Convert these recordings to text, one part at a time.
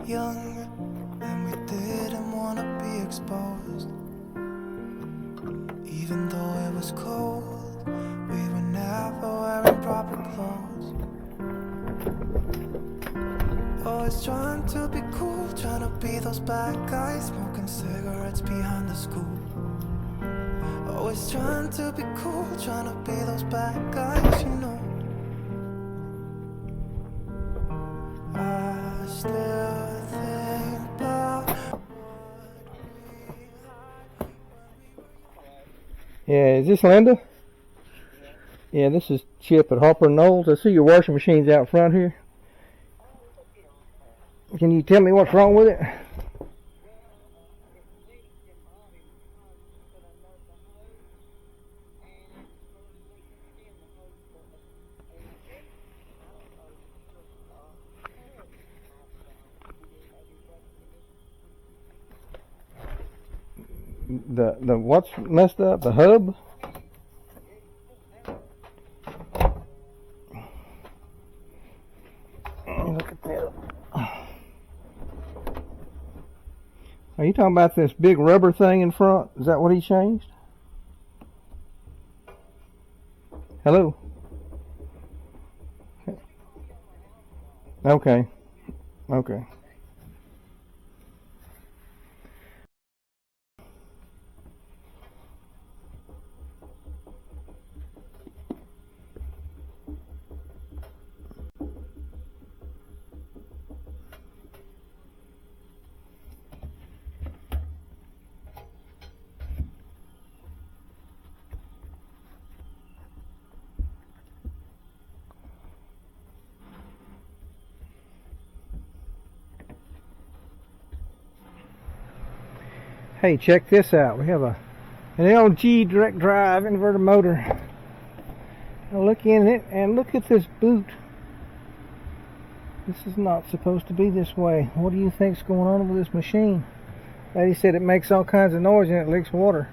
young, and we didn't want to be exposed. Even though it was cold, we were never wearing proper clothes. Always trying to be cool, trying to be those bad guys, smoking cigarettes behind the school. Always trying to be cool, trying to be those bad guys, you know. I still think about what we had. Yeah, is this Linda? Yeah, this is Chip at Harper Knowles. I see your washing machine's out front here. Can you tell me what's wrong with it? The what's messed up? The hub? Look at that. Are you talking about this big rubber thing in front? Is that what he changed? Hello? Okay. Okay. Hey, check this out. We have an LG direct drive inverter motor. Now look in it and look at this boot. This is not supposed to be this way. What do you think's going on with this machine? Lady said it makes all kinds of noise and it leaks water.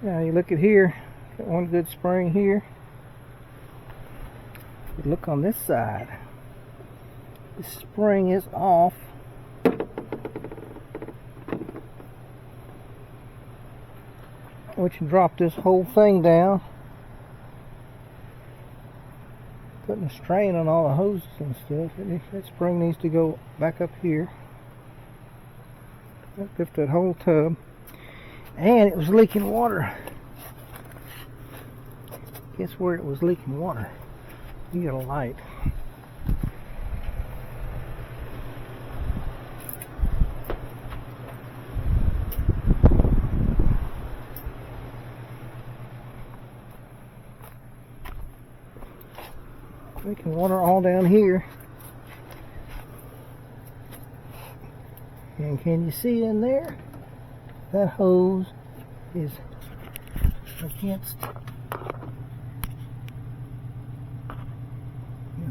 Now you look at here. Got one good spring here. Look on this side. The spring is off. Which drop this whole thing down. Putting a strain on all the hoses and stuff. That spring needs to go back up here. Lift that whole tub. And it was leaking water. Guess where it was leaking water? You got a light. Leaking water all down here. And can you see in there? That hose is against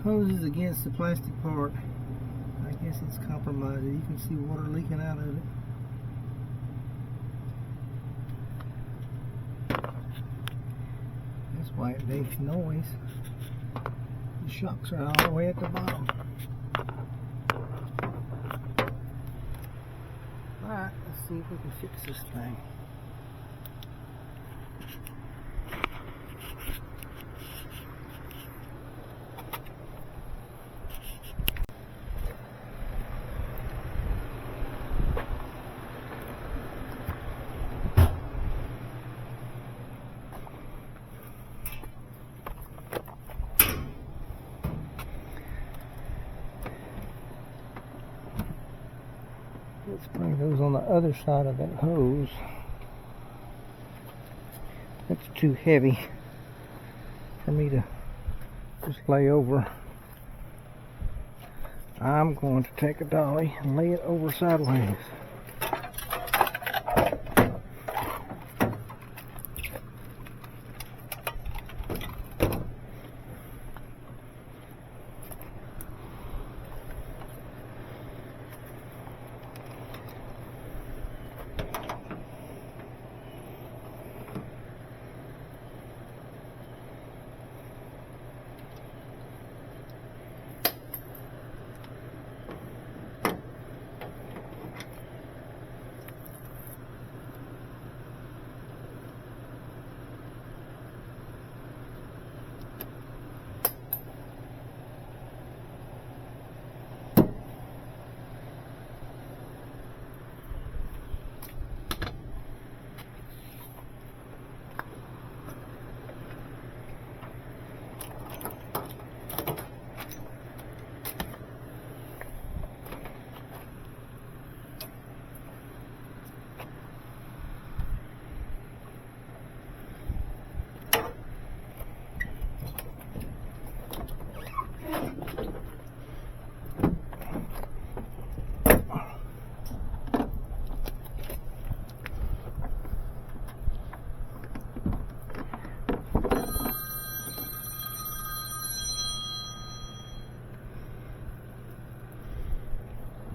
hose is against the plastic part. I guess it's compromised. You can see water leaking out of it. That's why it makes noise. The shocks are all the way at the bottom. Alright, let's see if we can fix this thing. Let's bring those on the other side of that hose. That's too heavy for me to just lay over. I'm going to take a dolly and lay it over sideways.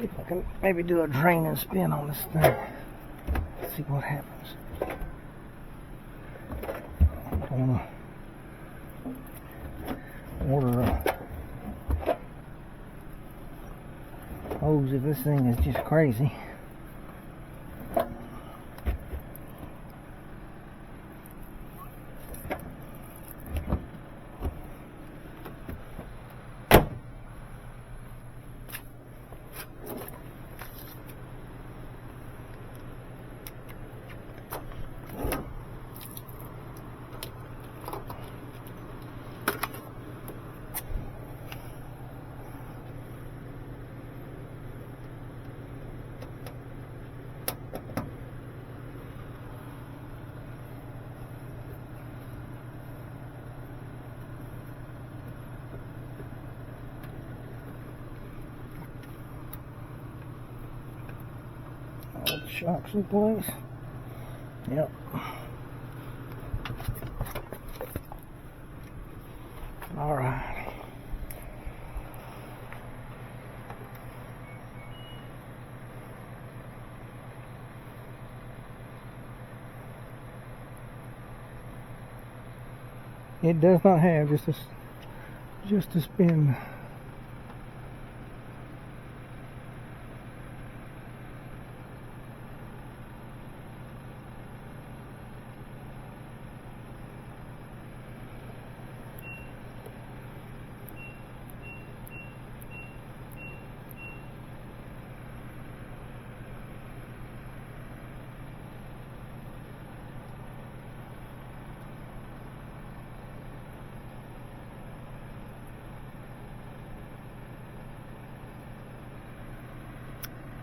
See if I can maybe do a drain and spin on this thing. See what happens. I want to order a hose if this thing is just crazy. All the shocks in place. Yep. All right. It does not have just a spin.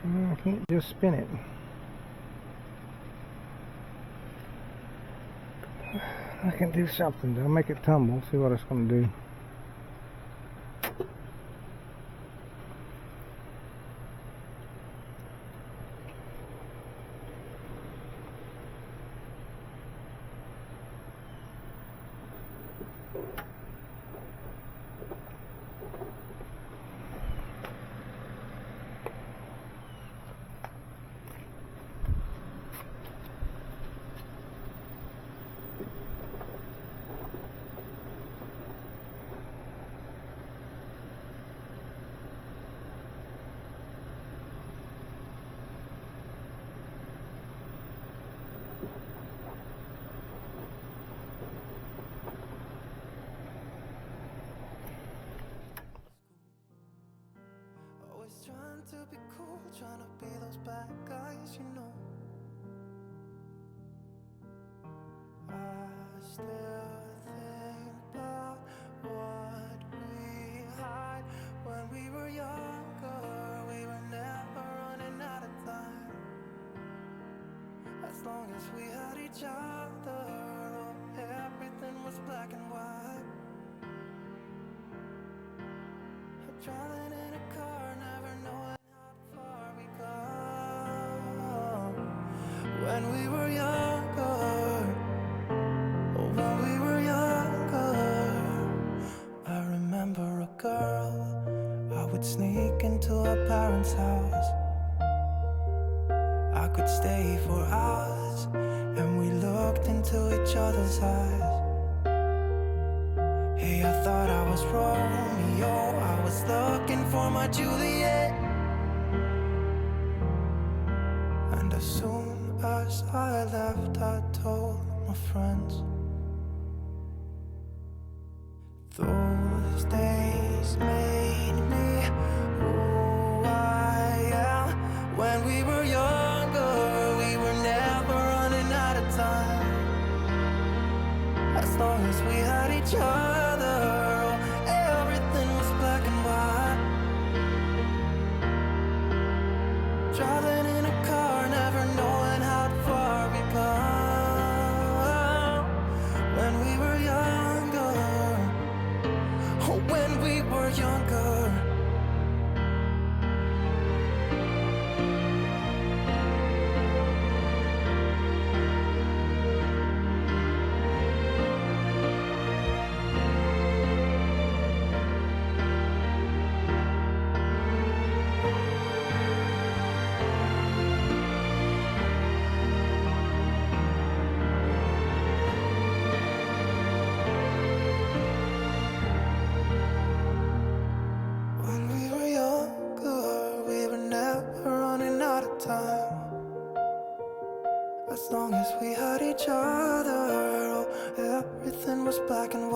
I can't just spin it. I can do something. I'll make it tumble. See what it's going to do. Trying to be cool, trying to be those bad guys, you know. I still think about what we had when we were younger. We were never running out of time. As long as we had each other, oh, everything was black and white. Driving in a car, never knowing how far we go. When we were younger, oh, when we were younger, I remember a girl. I would sneak into her parents' house. I could stay for hours, and we looked into each other's eyes. Hey, I thought I was Romeo, I was looking for my Juliet. And as soon as I left, I told my friends. Those days made me who I am. When we were younger, we were never running out of time. As long as we had each other, everything was black and white. Driving in a car, never knowing how far we go. When we were younger, oh, when we were younger. black and